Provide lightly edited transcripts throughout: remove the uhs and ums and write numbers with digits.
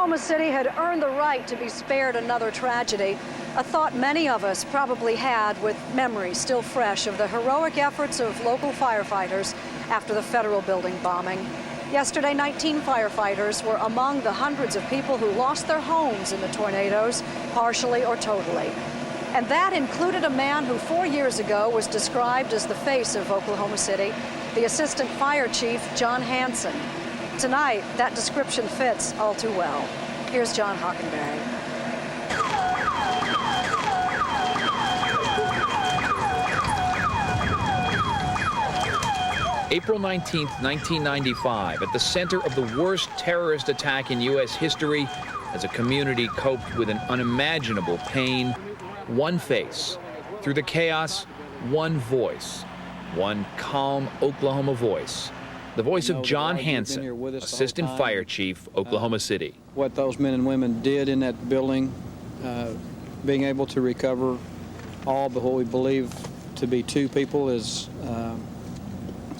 Oklahoma City had earned the right to be spared another tragedy, a thought many of us probably had with memories still fresh of the heroic efforts of local firefighters after the federal building bombing. Yesterday, 19 firefighters were among the hundreds of people who lost their homes in the tornadoes, partially or totally. And that included a man who 4 years ago was described as the face of Oklahoma City, the Assistant Fire Chief, Jon Hansen. Tonight, that description fits all too well. Here's John Hockenberry. April 19th, 1995, at the center of the worst terrorist attack in U.S. history, as a community coped with an unimaginable pain, one face. Through the chaos, one voice. One calm Oklahoma voice. The voice of Jon Hansen, Assistant Fire Chief, Oklahoma City. What those men and women did in that building, being able to recover all but what we believe to be 2 people is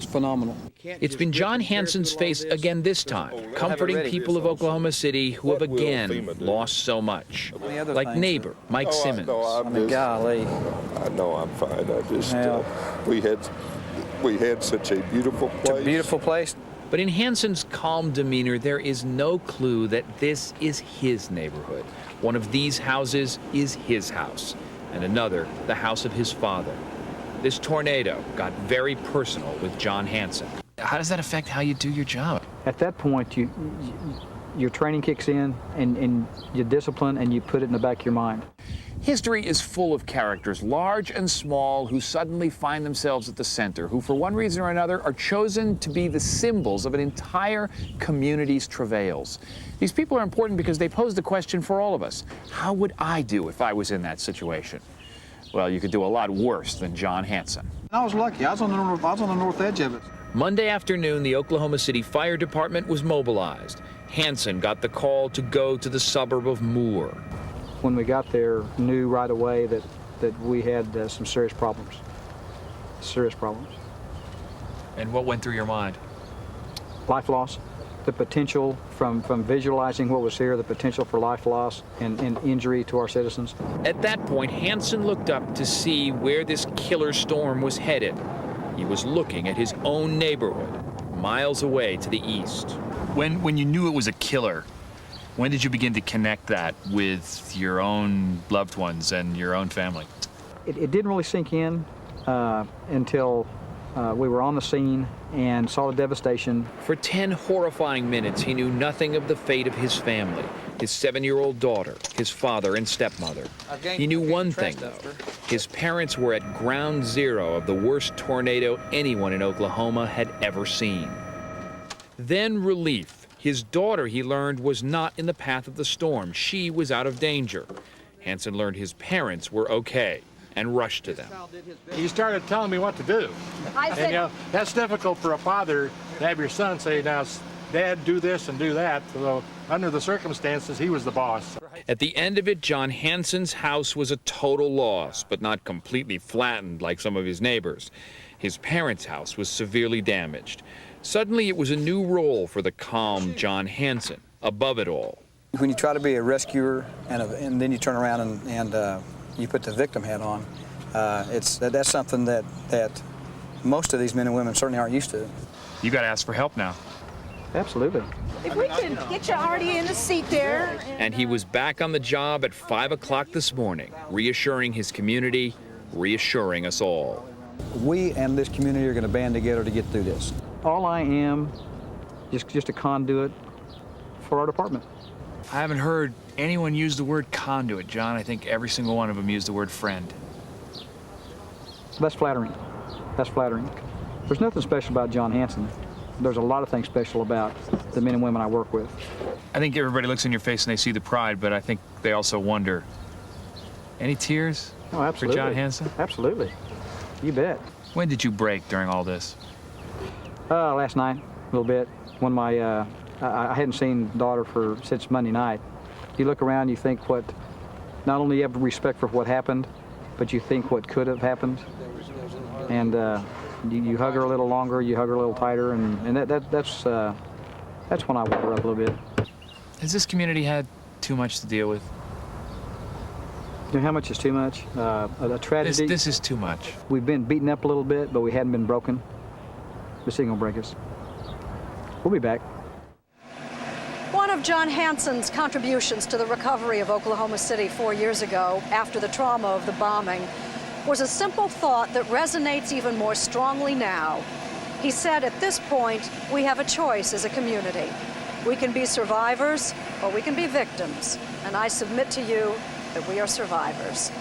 phenomenal. It's been Jon Hansen's face again this time, comforting people of Oklahoma City who have again lost so much. Like neighbor Mike Simmons. Golly. I know I'm fine. I just, we had such a beautiful place. It's a beautiful place. But in Hansen's calm demeanor, there is no clue that this is his neighborhood. One of these houses is his house, and another, the house of his father. This tornado got very personal with Jon Hansen. How does that affect how you do your job? At that point, your training kicks in, and your discipline, and you put it in the back of your mind. History is full of characters, large and small, who suddenly find themselves at the center, who for one reason or another are chosen to be the symbols of an entire community's travails. These people are important because they pose the question for all of us. How would I do if I was in that situation? Well, you could do a lot worse than Jon Hansen. I was lucky. I was on the north edge of it. Monday afternoon, the Oklahoma City Fire Department was mobilized. Hansen got the call to go to the suburb of Moore. When we got there, knew right away that we had some serious problems. Serious problems. And what went through your mind? Life loss, the potential from visualizing what was here, the potential for life loss and injury to our citizens. At that point, Hansen looked up to see where this killer storm was headed. He was looking at his own neighborhood, miles away to the east. When you knew it was a killer, when did you begin to connect that with your own loved ones and your own family? It didn't really sink in until we were on the scene and saw the devastation. For 10 horrifying minutes, he knew nothing of the fate of his family, his 7-year-old daughter, his father and stepmother. He knew one thing, though. His parents were at ground zero of the worst tornado anyone in Oklahoma had ever seen. Then relief. His daughter, he learned, was not in the path of the storm. She was out of danger. Hansen learned his parents were okay and rushed to them. He started telling me what to do. And that's difficult for a father to have your son say, now, Dad, do this and do that. So under the circumstances, he was the boss. At the end of it, Jon Hansen's house was a total loss, but not completely flattened like some of his neighbors. His parents' house was severely damaged. Suddenly, it was a new role for the calm Jon Hansen, above it all. When you try to be a rescuer and then you turn around and you put the victim hat on, that's something that most of these men and women certainly aren't used to. You got to ask for help now. Absolutely. If we can get you already in the seat there. And he was back on the job at 5 o'clock this morning, reassuring his community, reassuring us all. We and this community are going to band together to get through this. All I am, just a conduit for our department. I haven't heard anyone use the word conduit, John. I think every single one of them used the word friend. That's flattering. That's flattering. There's nothing special about Jon Hansen. There's a lot of things special about the men and women I work with. I think everybody looks in your face and they see the pride, but I think they also wonder, any tears Oh, absolutely. for Jon Hansen? Absolutely. You bet. When did you break during all this? Last night, a little bit. When I hadn't seen daughter since Monday night. You look around, you think not only you have respect for what happened, but you think what could have happened. And you hug her a little longer, you hug her a little tighter, and that's when I water up a little bit. Has this community had too much to deal with? You know how much is too much? A tragedy. This is too much. We've been beaten up a little bit, but we hadn't been broken. This ain't gonna break us. We'll be back. One of Jon Hansen's contributions to the recovery of Oklahoma City 4 years ago, after the trauma of the bombing, was a simple thought that resonates even more strongly now. He said, at this point, we have a choice as a community. We can be survivors or we can be victims. And I submit to you that we are survivors.